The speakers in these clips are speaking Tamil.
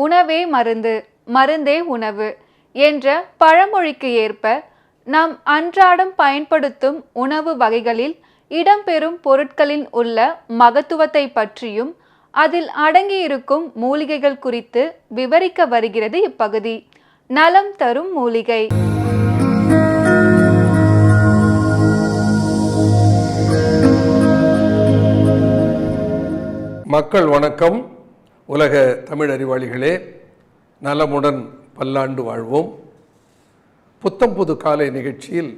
உணவே மருந்து, மருந்தே உணவு என்ற பழமொழிக்கு ஏற்ப நாம் அன்றாடம் பயன்படுத்தும் உணவு வகைகளில் இடம்பெறும் பொருட்களின் உள்ள மகத்துவத்தை பற்றியும் அதில் அடங்கியிருக்கும் மூலிகைகள் குறித்து விவரிக்க வருகிறது இப்பகுதி. நலம் தரும் மூலிகை. மக்கள் வணக்கம். உலக தமிழ் அறிவாளிகளே, நலமுடன் பல்லாண்டு வாழ்வோம். புத்தம் புது காலை நிகழ்ச்சியில்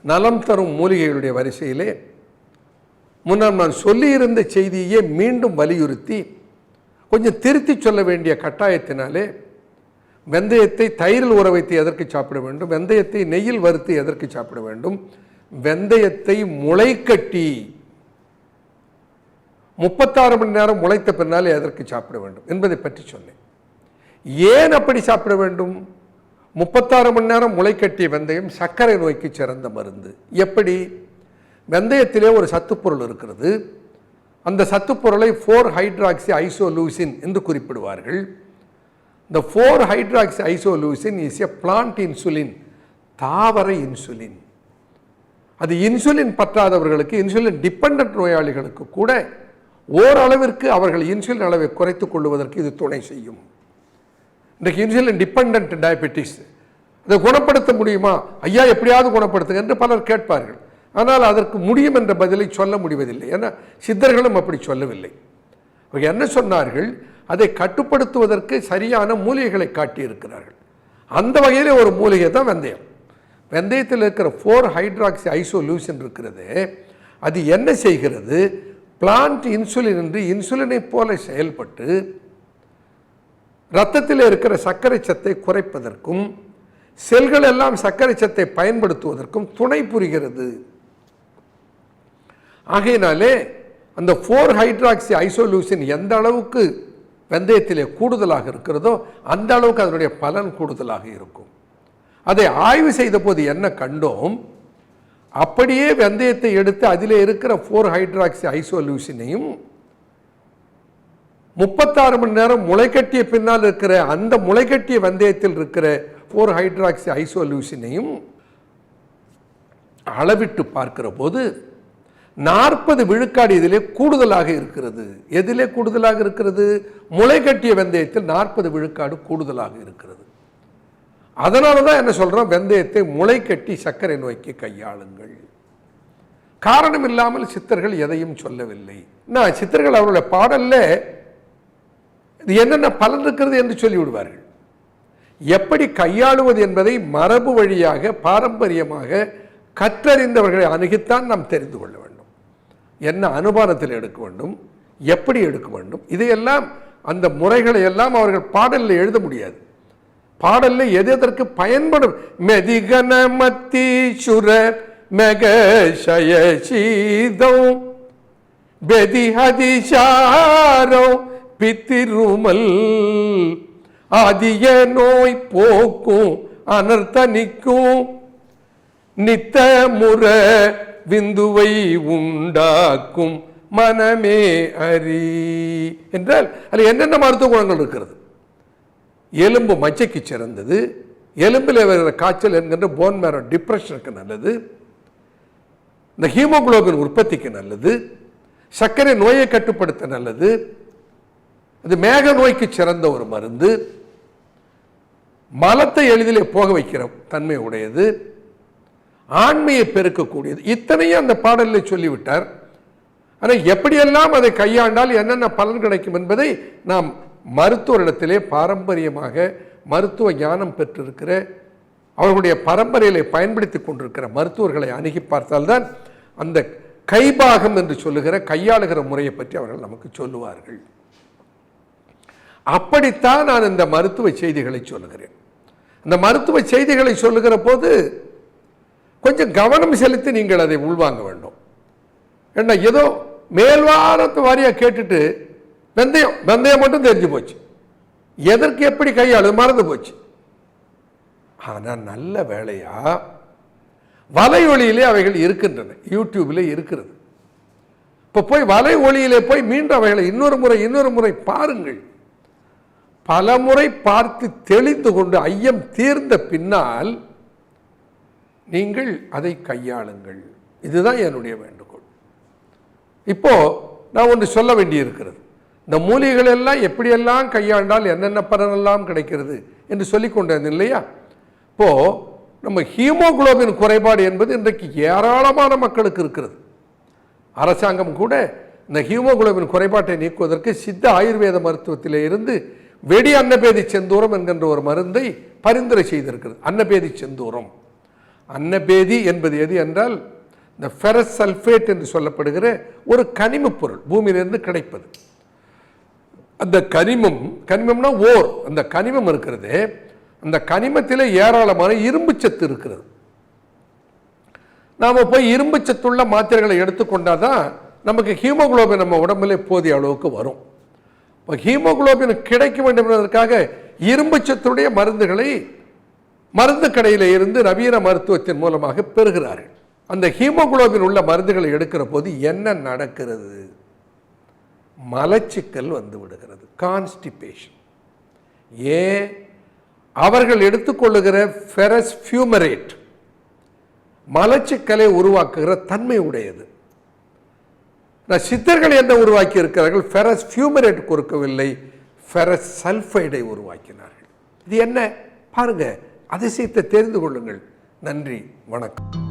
நலம் தரும் மூலிகைகளுடைய வரிசையிலே முன்னர் நான் சொல்லியிருந்த செய்தியே மீண்டும் வலியுறுத்தி கொஞ்சம் திருத்தி சொல்ல வேண்டிய கட்டாயத்தினாலே வெந்தயத்தை தயிரில் ஊற வைத்து எதற்கு சாப்பிட வேண்டும், வெந்தயத்தை நெய்யில் வறுத்து எதற்கு சாப்பிட வேண்டும், வெந்தயத்தை முளைக்கட்டி 36 மணி நேரம் முளைத்த பின்னாலே எதற்கு சாப்பிட வேண்டும் என்பதை பற்றி சொன்னேன். ஏன் அப்படி சாப்பிட வேண்டும்? 36 மணி நேரம் முளைக்கட்டிய வெந்தயம் சர்க்கரை நோய்க்கு சிறந்த மருந்து. எப்படி? வெந்தயத்திலே ஒரு சத்துப்பொருள் இருக்கிறது. அந்த சத்துப்பொருளை 4-ஹைட்ராக்சி ஐசோலூசின் என்று குறிப்பிடுவார்கள். இந்த four hydroxy isoleucine is a plant insulin, தாவர இன்சுலின். அது இன்சுலின் பற்றாதவர்களுக்கு, இன்சுலின் டிபெண்டன்ட் நோயாளிகளுக்கு கூட ஓரளவிற்கு அவர்கள் இன்சுலின் அளவை குறைத்துக் கொள்வதற்கு இது துணை செய்யும். இன்றைக்கு இன்சுலின் டிபெண்டன்ட் டயபெட்டிஸ், அதை குணப்படுத்த முடியுமா? ஐயா எப்படியாவது குணப்படுத்துங்க என்று பலர் கேட்பார்கள். ஆனால் அதற்கு முடியும் என்ற பதிலை சொல்ல முடிவதில்லை. ஏன்னா சித்தர்களும் அப்படி சொல்லவில்லை. அவங்க என்ன சொன்னார்கள்? அதை கட்டுப்படுத்துவதற்கு சரியான மூலிகைகளை காட்டியிருக்கிறார்கள். அந்த வகையில் ஒரு மூலிகை தான் வெந்தயம். வெந்தயத்தில் இருக்கிற 4-ஹைட்ராக்சி ஐசோலூசின் இருக்கிறது. அது என்ன செய்கிறது? பிளான்ட் இன்சுலின் என்று இன்சுலினை போல செயல்பட்டு இரத்தத்தில் இருக்கிற சர்க்கரை சத்தை குறைப்பதற்கும் செல்கள் எல்லாம் சர்க்கரை சத்தை பயன்படுத்துவதற்கும் துணை புரிகிறது. ஆகையினாலே அந்த 4-ஹைட்ராக்சி ஐசோலூசின் எந்த அளவுக்கு வெந்தயத்திலே கூடுதலாக இருக்கிறதோ அந்த அளவுக்கு அதனுடைய பலன் கூடுதலாக இருக்கும். அதை ஆய்வு செய்த போது என்ன கண்டோம்? அப்படியே வெந்தயத்தை எடுத்து அதிலே இருக்கிற 4-ஹைட்ராக்சி ஐசோலூசினையும் 36 மணி நேரம் முளைக்கட்டிய பின்னால் இருக்கிற அந்த முளைக்கட்டிய வெந்தயத்தில் இருக்கிற 4-ஹைட்ராக்சி ஐசோலூசினையும் அளவிட்டு பார்க்கிற போது 40 விழுக்காடு இதிலே கூடுதலாக இருக்கிறது. எதிலே கூடுதலாக இருக்கிறது? முளைக்கட்டிய வெந்தயத்தில் 40 விழுக்காடு கூடுதலாக இருக்கிறது. அதனால தான் என்ன சொல்றோம்? வெந்தயத்தை முளைக்கட்டி சர்க்கரை நோய்க்கு கையாளுங்கள். காரணம் இல்லாமல் சித்தர்கள் எதையும் சொல்லவில்லை. நான் சித்தர்கள் அவருடைய பாடல்ல என்னென்ன பலன் இருக்கிறது என்று சொல்லிவிடுவார்கள். எப்படி கையாளுவது என்பதை மரபு வழியாக பாரம்பரியமாக கற்றறிந்தவர்களை அணுகித்தான் நாம் தெரிந்து கொள்ள வேண்டும். என்ன அனுமானத்தில் எடுக்க வேண்டும், எப்படி எடுக்க வேண்டும், இதையெல்லாம் அந்த முறைகளை எல்லாம் அவர்கள் பாடலில் எழுத முடியாது. பாடலில் எது எதற்கு பயன்படும்? மெதிகன மத்தீசுர மெகசயசீதம் பெதிஹதிசாரோ பித்திருமல் ஆதிய நோய் போக்கும் அனர்த்தனிக்கும் நித்த முற விந்துவை உண்டாக்கும் மனமே அறி என்றால் அதில் என்னென்ன மருத்துவ குணங்கள் இருக்கிறது? எலும்பு மச்சைக்கு சிறந்தது, எலும்பில் வருகிற காய்ச்சல் என்கின்ற போன் மேரோ டிப்ரெஷனுக்கு நல்லது, இந்த ஹீமோகுளோபின் உற்பத்திக்கு நல்லது, சர்க்கரை நோயை கட்டுப்படுத்த நல்லது, அது மேக நோய்க்கு சிறந்த ஒரு மருந்து, மலத்தை எளிதிலே போக வைக்கிற தன்மை உடையது, ஆண்மையை பெருக்கக்கூடியது. இத்தனையும் அந்த பாடலில் சொல்லிவிட்டார். ஆனால் எப்படியெல்லாம் அதை கையாண்டால் என்னென்ன பலன் கிடைக்கும் என்பதை நாம் மருத்துவரிடத்திலே பாரம்பரியமாக மருத்துவ ஞானம் பெற்றிருக்கிற அவர்களுடைய பரம்பரையிலே பயன்படுத்தி கொண்டிருக்கிற மருத்துவர்களை அணுகி பார்த்தால்தான் அந்த கைபாகம் என்று சொல்லுகிற கையாளுகிற முறையை பற்றி அவர்கள் நமக்கு சொல்லுவார்கள். அப்படித்தான் நான் இந்த மருத்துவ செய்திகளை சொல்லுகிறேன். இந்த மருத்துவ செய்திகளை சொல்லுகிற போது கொஞ்சம் கவனம் செலுத்தி நீங்கள் அதை உள்வாங்க வேண்டும். என்ன ஏதோ மேல்வானத்து வாரியாக கேட்டுட்டு வெந்தயம் வெந்தயம் மட்டும் தெரிஞ்சு போச்சு, எதற்கு எப்படி கையாளு மறந்து போச்சு. ஆனால் நல்ல வேளையா வலை ஒளியிலே அவைகள் இருக்கின்றன, யூடியூபில் இருக்கிறது. இப்போ போய் வலை ஒளியிலே போய் மீண்டும் அவைகளை இன்னொரு முறை பாருங்கள். பலமுறை பார்த்து தெளிந்து கொண்டு ஐயம் தீர்ந்த பின்னால் நீங்கள் அதை கையாளுங்கள். இதுதான் என்னுடைய வேண்டுகோள். இப்போ நான் ஒன்று சொல்ல வேண்டியிருக்கிறது. இந்த மூலிகைகள் எல்லாம் எப்படியெல்லாம் கையாண்டால் என்னென்ன பலனெல்லாம் கிடைக்கிறது என்று சொல்லிக் கொண்டது இல்லையா? இப்போ நம்ம ஹீமோகுளோபின் குறைபாடு என்பது இன்றைக்கு ஏராளமான மக்களுக்கு இருக்கிறது. அரசாங்கம் கூட இந்த ஹீமோகுளோபின் குறைபாட்டை நீக்குவதற்கு சித்த ஆயுர்வேத மருத்துவத்திலே இருந்து வெடி அன்னபேதி செந்தூரம் என்கின்ற ஒரு மருந்தை பரிந்துரை செய்திருக்கிறது. அன்னபேதி செந்தூரம். அன்னபேதி என்பது எது என்றால் இந்த ஃபெரஸ் சல்ஃபேட் என்று சொல்லப்படுகிற ஒரு கனிமப் பொருள் பூமியிலிருந்து கிடைப்பது. அந்த கனிமம்னா ஓர், அந்த கனிமம் இருக்கிறது. அந்த கனிமத்தில் ஏராளமான இரும்பு சத்து இருக்கிறது. நாம் போய் இரும்பு சத்துள்ள மாத்திரைகளை எடுத்துக்கொண்டாதான் நமக்கு ஹீமோகுளோபின் நம்ம உடம்புல போதிய அளவுக்கு வரும். இப்போ ஹீமோகுளோபின் கிடைக்க வேண்டும் என்பதற்காக இரும்பு சத்துடைய மருந்துகளை மருந்து கடையில் இருந்து நவீன மருத்துவத்தின் மூலமாக பெறுகிறார்கள். அந்த ஹீமோகுளோபின் உள்ள மருந்துகளை எடுக்கிற போது என்ன நடக்கிறது? மலச்சிக்கல் வந்து விடுகிறது, கான்ஸ்டிபேஷன். ஏன்? அவர்கள் எடுத்துக்கொள்ளுகிற ஃபெரஸ் ஃபியூமரேட் மலச்சிக்கலை உருவாக்குகிற தன்மை உடையது. சித்தர்கள் என்ன உருவாக்கி இருக்கிறார்கள்? ஃபெரஸ் ஃபியூமரேட் கொடுக்கவில்லை, ஃபெரஸ் சல்ஃபைடை உருவாக்கினார்கள். இது என்ன பாருங்க, அதிசயத்தை தெரிந்து கொள்ளுங்கள். நன்றி, வணக்கம்.